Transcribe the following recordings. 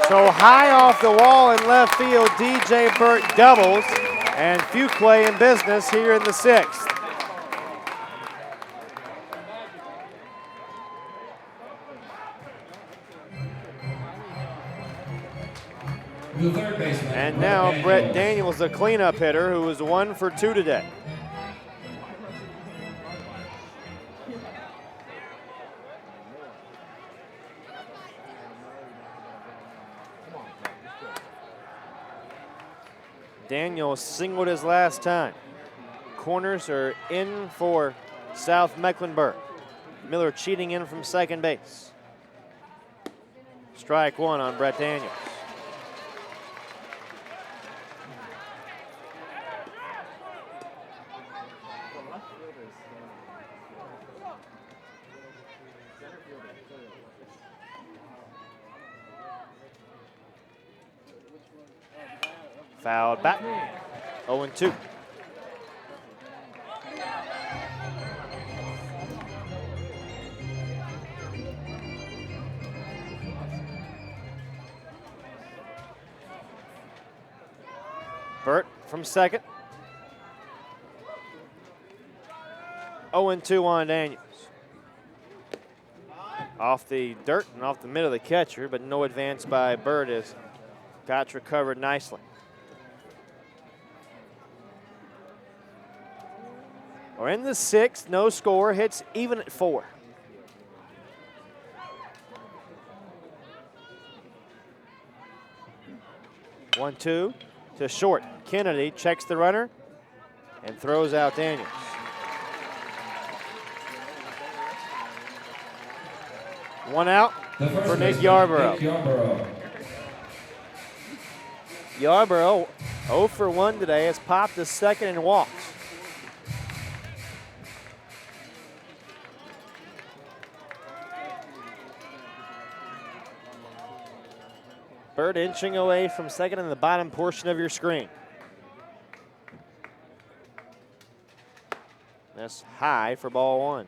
So high off the wall in left field, DJ Burt doubles, and Fuquay in business here in the 6th. The third baseman. And now Brett Daniels, the cleanup hitter, who was 1 for 2 today. Daniels singled his last time. Corners are in for South Mecklenburg. Miller cheating in from second base. Strike 1 on Brett Daniels. Fouled back, 0-2. Burt from second. 0-2 on Daniels. Off the dirt and off the middle of the catcher, but no advance by Burt as Gotch recovered nicely. We're in the 6th, no score, hits even at 4. One, two to short. Kennedy checks the runner and throws out Daniels. One out for Nick Yarborough. Yarborough, 0 for 1 today, has popped the second and walks. Burt inching away from second in the bottom portion of your screen. That's high for ball 1.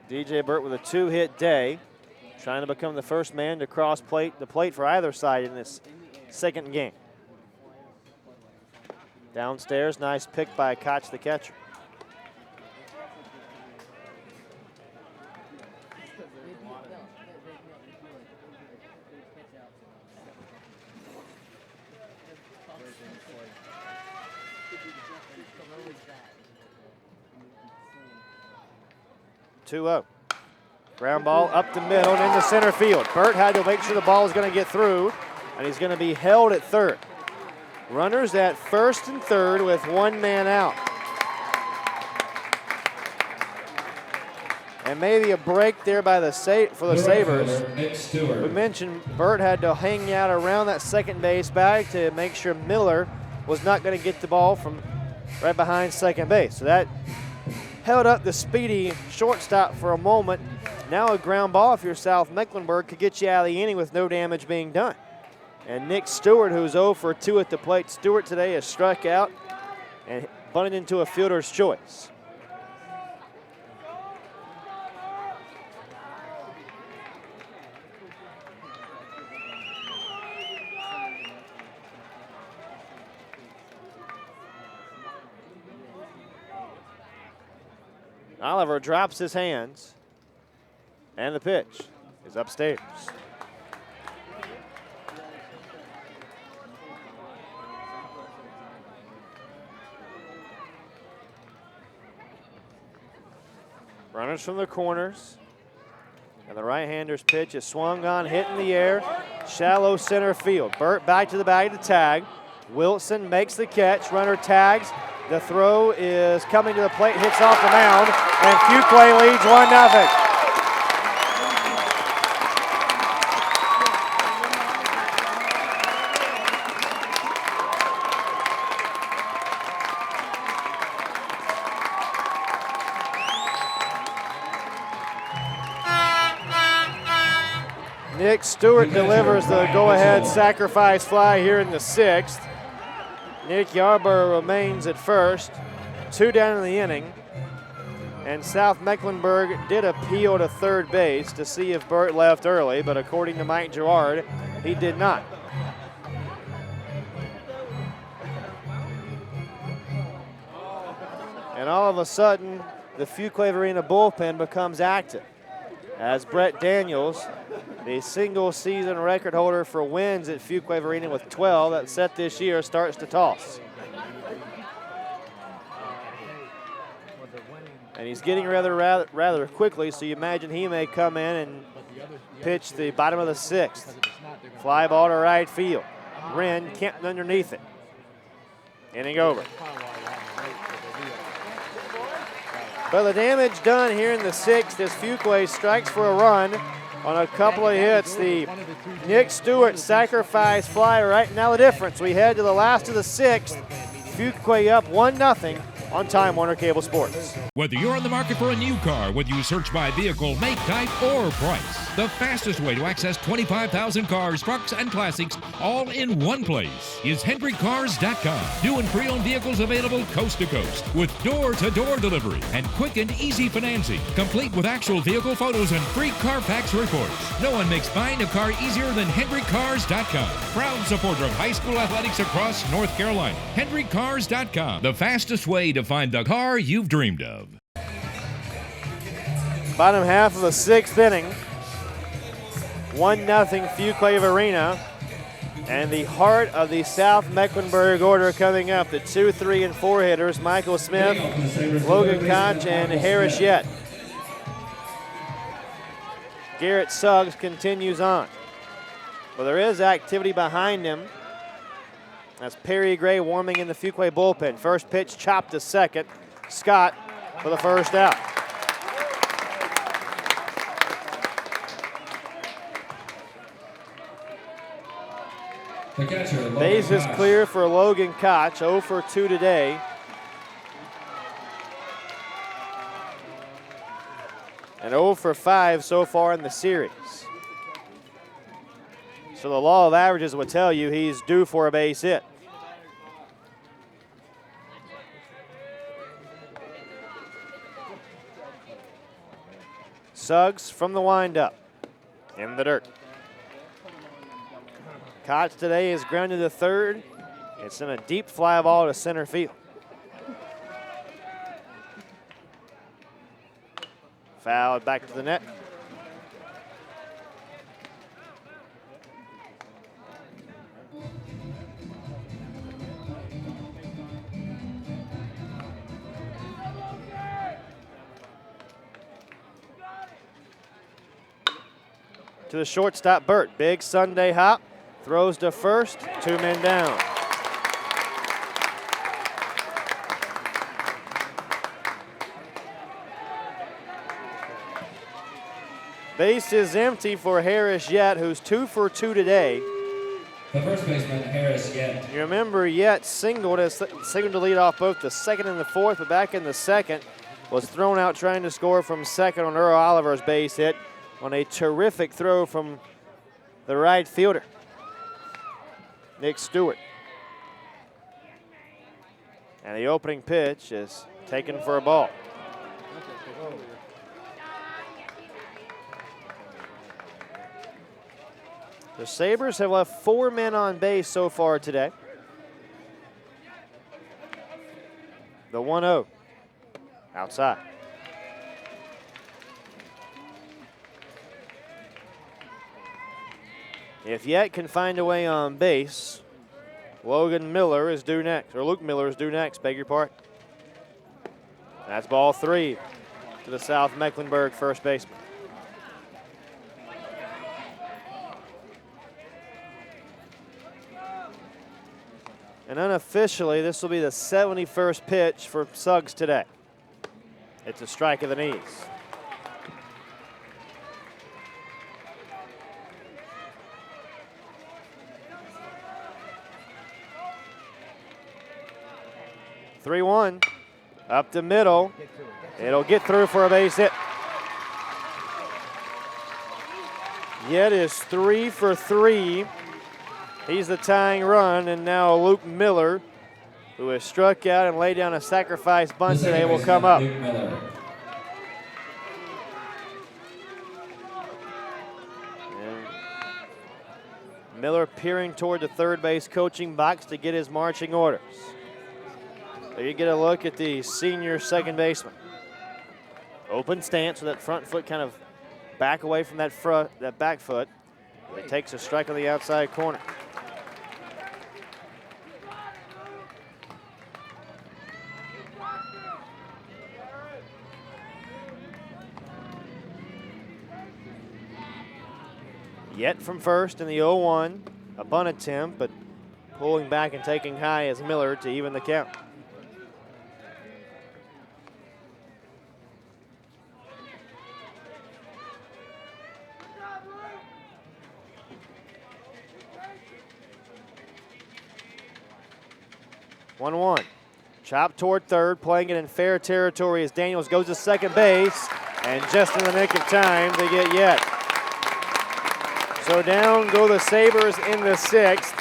DJ Burt with a 2-hit day, trying to become the first man to cross the plate for either side in this second game. Downstairs, nice pick by Koch, the catcher. Ground ball up the middle and into center field. Burt had to make sure the ball is going to get through, and he's going to be held at third. Runners at first and third with 1 man out. And maybe a break there by the for the Sabres. We mentioned Burt had to hang out around that second base bag to make sure Miller was not going to get the ball from right behind second base. So that held up the speedy shortstop for a moment. Now a ground ball, if you're South Mecklenburg, could get you out of the inning with no damage being done. And Nick Stewart, who's 0 for 2 at the plate. Stewart today has struck out and bunted into a fielder's choice. Oliver drops his hands, and the pitch is upstairs. Runners from the corners, and the right-hander's pitch is swung on, hit in the air, shallow center field. Burt back to the bag to tag. Wilson makes the catch, runner tags. The throw is coming to the plate, hits off the mound, and Fuquay leads 1-0. Nick Stewart delivers the go-ahead sacrifice fly here in the 6th. Nick Yarborough remains at first, 2 down in the inning. And South Mecklenburg did appeal to third base to see if Burt left early, but according to Mike Gerard, he did not. And all of a sudden, the Fuquay Arena bullpen becomes active as Brett Daniels, the single season record holder for wins at Fuquay Arena with 12 that set this year, starts to toss. And he's getting rather quickly, so you imagine he may come in and pitch the bottom of the sixth. Fly ball to right field. Wren camped underneath it. Inning over. But the damage done here in the sixth as Fuquay strikes for a run on a couple of hits. The Nick Stewart sacrifice fly right now the difference. We head to the last of the sixth. Fuquay up 1-0 on Time Warner Cable Sports. Whether you're on the market for a new car, whether you search by vehicle, make, type, or price, the fastest way to access 25,000 cars, trucks, and classics all in one place is HendrickCars.com. New and pre-owned vehicles available coast to coast with door-to-door delivery and quick and easy financing, complete with actual vehicle photos and free Carfax reports. No one makes buying a car easier than HendrickCars.com. Proud supporter of high school athletics across North Carolina. HendrickCars.com, the fastest way to find the car you've dreamed of. Bottom half of the sixth inning. 1-0 Fuquay Arena. And the heart of the South Mecklenburg order coming up. The 2, 3, and 4 hitters, Michael Smith, Logan Koch, and Harris Yett. Garrett Suggs continues on. Well, there is activity behind him. That's Perry Gray warming in the Fuquay bullpen. First pitch chopped to second. Scott for the first out. The catcher, Logan Base is Koch. clear for Logan Koch, 0 for 2 today. And 0 for 5 so far in the series. So the law of averages would tell you he's due for a base hit. Suggs from the windup in the dirt. Koch today is grounded to third. It's in a deep fly ball to center field. Fouled back to the net. To the shortstop, Burt. Big Sunday hop. Throws to first. 2 men down. Base is empty for Harris Yett, who's 2 for 2 today. The first baseman, Harris Yett. You remember Yett singled to lead off both the second and the fourth, but back in the second was thrown out trying to score from second on Earl Oliver's base hit on a terrific throw from the right fielder, Nick Stewart. And the opening pitch is taken for a ball. The Sabres have left 4 men on base so far today. The 1-0 outside. If Yett can find a way on base, Logan Miller is due next, or Luke Miller is due next, beg your pardon. That's ball 3 to the South Mecklenburg first baseman. And unofficially, this will be the 71st pitch for Suggs today. It's a strike of the knees. (3-1) up the middle. It'll get through for a base hit. Yett is 3 for 3. He's the tying run, and now Luke Miller, who has struck out and laid down a sacrifice bunt today, will come up. Miller peering toward the third base coaching box to get his marching orders. There you get a look at the senior second baseman. Open stance with that front foot kind of back away from that back foot. He takes a strike on the outside corner. Yet from first in the 0-1, a bunt attempt, but pulling back and taking high as Miller to even the count. One. Chop toward third, playing it in fair territory as Daniels goes to second base, and just in the nick of time to get Yet. So down go the Sabres in the 6th,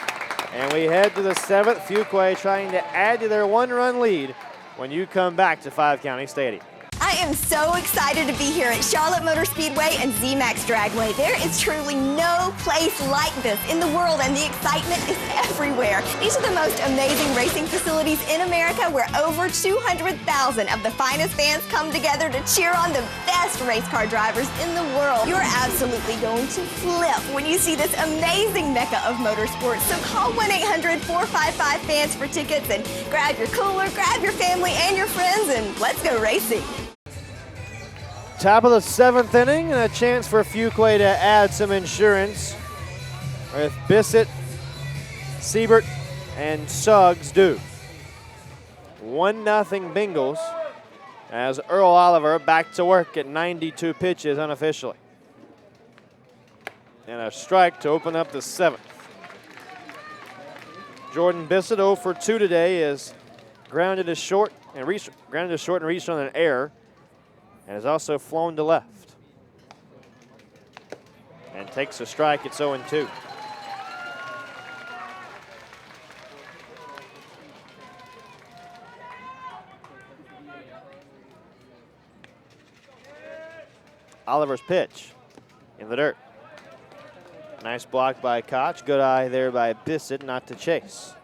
and we head to the 7th. Fuquay trying to add to their 1-run lead when you come back to Five County Stadium. I am so excited to be here at Charlotte Motor Speedway and ZMAX Dragway. There is truly no place like this in the world, and the excitement is everywhere. These are the most amazing racing facilities in America, where over 200,000 of the finest fans come together to cheer on the best race car drivers in the world. You're absolutely going to flip when you see this amazing mecca of motorsports. So call 1-800-455-FANS for tickets, and grab your cooler, grab your family and your friends, and let's go racing. Top of the 7th inning, and a chance for Fuquay to add some insurance with Bissett, Siebert, and Suggs due. 1-0 Bengals as Earl Oliver back to work at 92 pitches unofficially. And a strike to open up the 7th. Jordan Bissett 0 for 2 today is grounded to short and reached on an error, and has also flown to left. And takes a strike, it's 0-2. Oliver's pitch in the dirt. Nice block by Koch, good eye there by Bissett not to chase.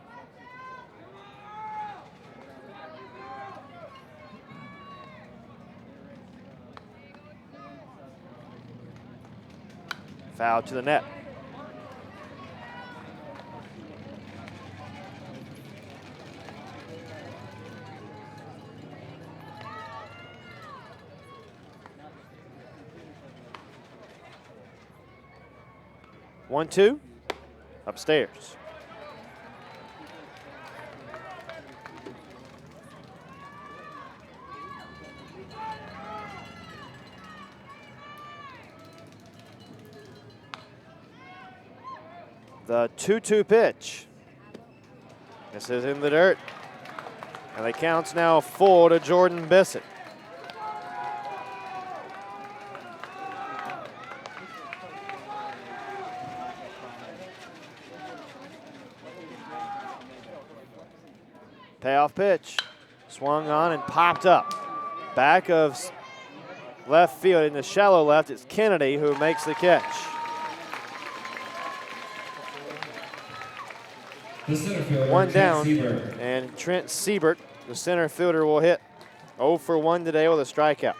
Foul to the net. One, two, upstairs. The 2-2 pitch. This is in the dirt. And the count's now full to Jordan Bissett. Payoff pitch. Swung on and popped up. Back of left field in the shallow left, it's Kennedy who makes the catch. The center fielder, One down, Siebert. and Trent Siebert, the center fielder, will hit 0 for 1 today with a strikeout.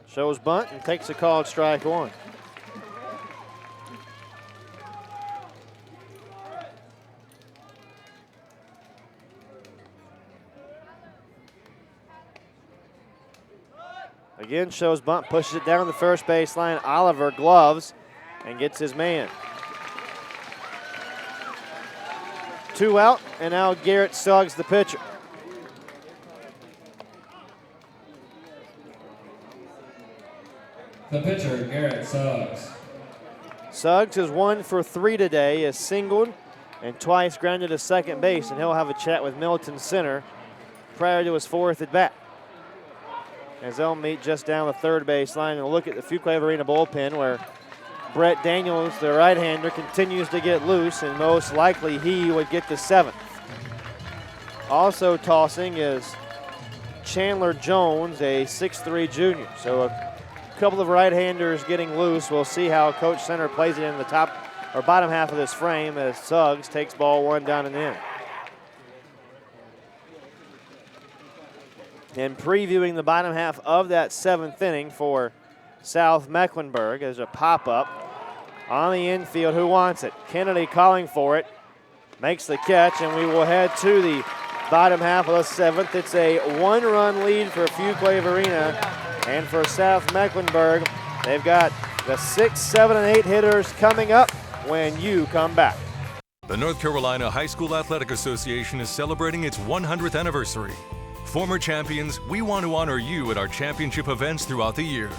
Shows bunt and takes a called strike 1. Again, shows bunt, pushes it down the first baseline. Oliver gloves and gets his man. 2 out, and now Garrett Suggs, the pitcher. The pitcher, Garrett Suggs. Suggs is 1 for 3 today, is singled and twice grounded to second base, and he'll have a chat with Milton Center prior to his 4th at bat. As they'll meet just down the third base line and look at the Fuquay Arena bullpen, where Brett Daniels, the right-hander, continues to get loose, and most likely he would get the 7th. Also tossing is Chandler Jones, a 6'3" junior. So a couple of right-handers getting loose. We'll see how Coach Center plays it in the top or bottom half of this frame as Suggs takes ball 1 down and in. And previewing the bottom half of that 7th inning for South Mecklenburg, there's a pop-up on the infield. Who wants it? Kennedy calling for it, makes the catch, and we will head to the bottom half of the 7th. It's a 1-run lead for Fuquay-Varina, and for South Mecklenburg, they've got the 6, 7, and 8 hitters coming up when you come back. The North Carolina High School Athletic Association is celebrating its 100th anniversary. Former champions, we want to honor you at our championship events throughout the year.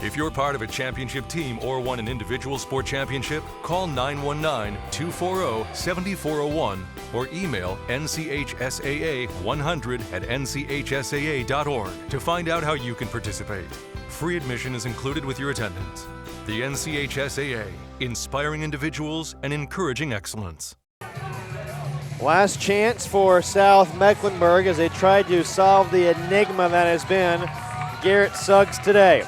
If you're part of a championship team or won an individual sport championship, call 919-240-7401 or email nchsaa100@nchsaa.org to find out how you can participate. Free admission is included with your attendance. The NCHSAA, inspiring individuals and encouraging excellence. Last chance for South Mecklenburg as they tried to solve the enigma that has been Garrett Suggs today.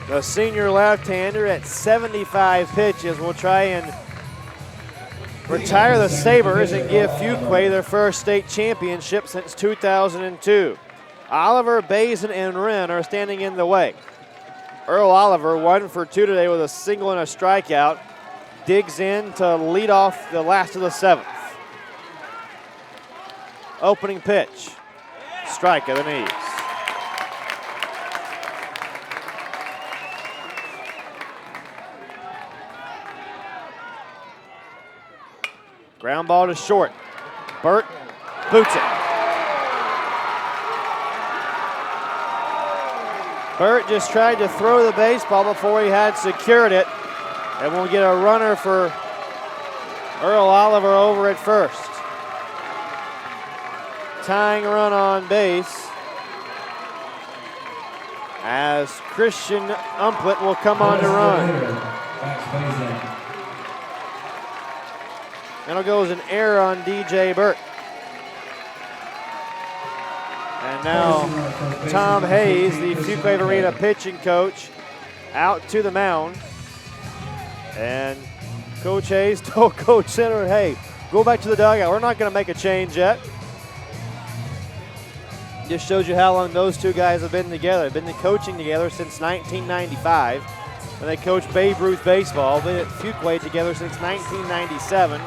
The senior left-hander at 75 pitches will try and retire the Sabres and give Fuquay their first state championship since 2002. Oliver, Bazin, and Wren are standing in the way. Earl Oliver, 1 for 2 today with a single and a strikeout, digs in to lead off the last of the 7th. Opening pitch, strike of the knees. Ground ball to short. Burt boots it. Burt just tried to throw the baseball before he had secured it. And we'll get a runner for Earl Oliver over at first. Tying run on base as Christian Umplett will come on to run. And it goes an error on DJ Burt. And now Tom Hayes, the Fuquay-Varina pitching coach, out to the mound. And Coach Hayes told Coach Center, hey, go back to the dugout. We're not going to make a change yet. Just shows you how long those two guys have been together. They've been coaching together since 1995. When they coached Babe Ruth baseball. Been at Fuquay together since 1997.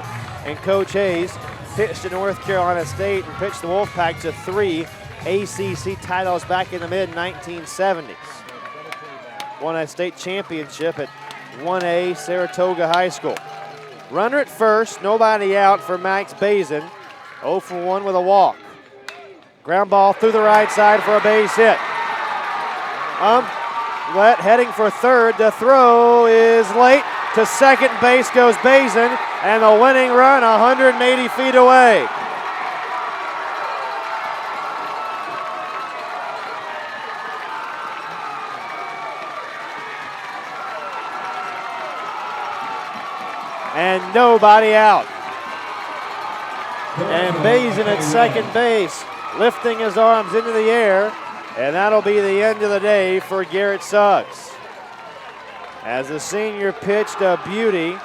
And Coach Hayes pitched to North Carolina State and pitched the Wolfpack to 3 ACC titles back in the mid-1970s. Won a state championship at 1A Saratoga High School. Runner at first, nobody out for Max Bazin. 0 for 1 with a walk. Ground ball through the right side for a base hit. Umplett heading for third. The throw is late. To second base goes Bazin, and the winning run 180 feet away. And nobody out. And Bazin at second base, lifting his arms into the air, and that'll be the end of the day for Garrett Suggs. As the senior pitched a beauty,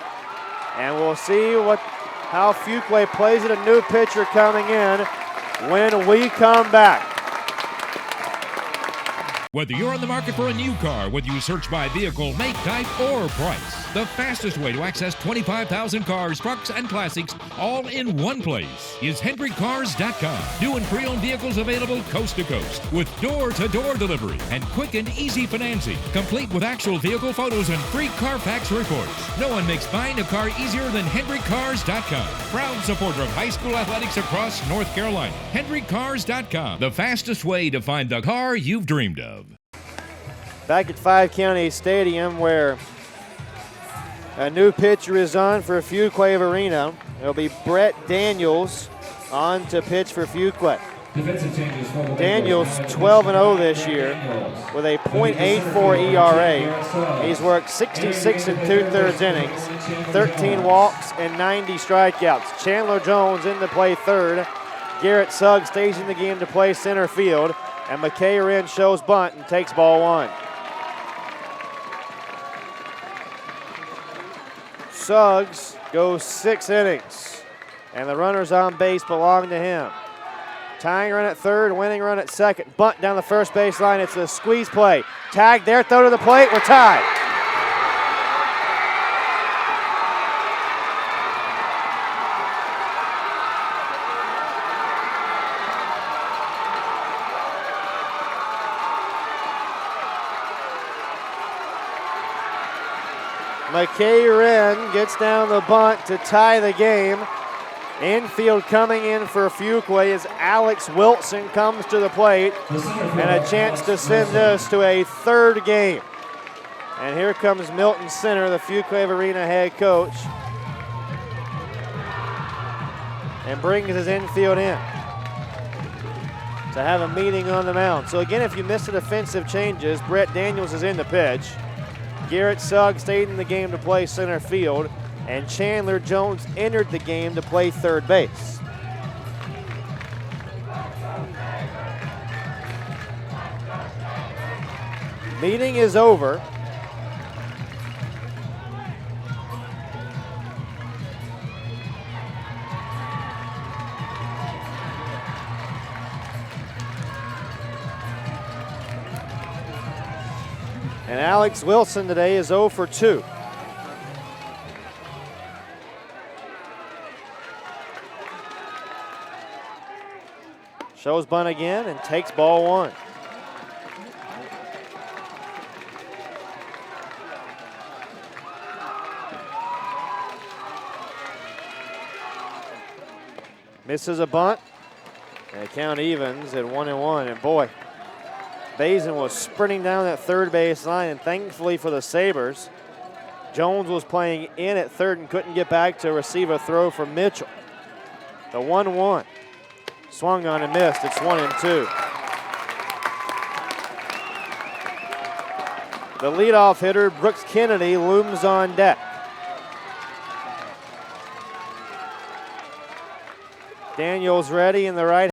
and we'll see how Fuquay plays it. A new pitcher coming in when we come back. Whether you're on the market for a new car, whether you search by vehicle, make, type, or price, the fastest way to access 25,000 cars, trucks, and classics all in one place is HendrickCars.com. New and pre-owned vehicles available coast to coast with door-to-door delivery and quick and easy financing, complete with actual vehicle photos and free Carfax reports. No one makes buying a car easier than HendrickCars.com. Proud supporter of high school athletics across North Carolina. HendrickCars.com, the fastest way to find the car you've dreamed of. Back at Five County Stadium, where a new pitcher is on for Fuquay-Varina. It'll be Brett Daniels on to pitch for Fuquay. Defensive changes for the Daniels Bengals. 12-0 this year with a .84 ERA. He's worked 66 and 2/3 innings, 13 walks, and 90 strikeouts. Chandler Jones in to play third. Garrett Suggs stays in the game to play center field, and McKay Wren shows bunt and takes ball one. Suggs goes 6 innings, and the runners on base belong to him. Tying run at third, winning run at second. Bunt down the first base line. It's a squeeze play. Tag there, throw to the plate. We're tied. McKay Wren gets down the bunt to tie the game. Infield coming in for Fuquay as Alex Wilson comes to the plate, and a chance to send this to a third game. And here comes Milton Center, the Fuquay Arena head coach, and brings his infield in to have a meeting on the mound. So again, if you missed the defensive changes, Brett Daniels is in the pitch. Garrett Suggs stayed in the game to play center field, and Chandler Jones entered the game to play third base. Meeting is over. And Alex Wilson today is 0 for 2. Shows bunt again and takes ball one. Misses a bunt, and the count evens at 1-1. And boy, Bazin was sprinting down that third base line, and thankfully for the Sabres, Jones was playing in at third and couldn't get back to receive a throw from Mitchell. The 1-1. Swung on and missed. It's 1-2. The leadoff hitter, Brooks Kennedy, looms on deck. Daniels ready in the right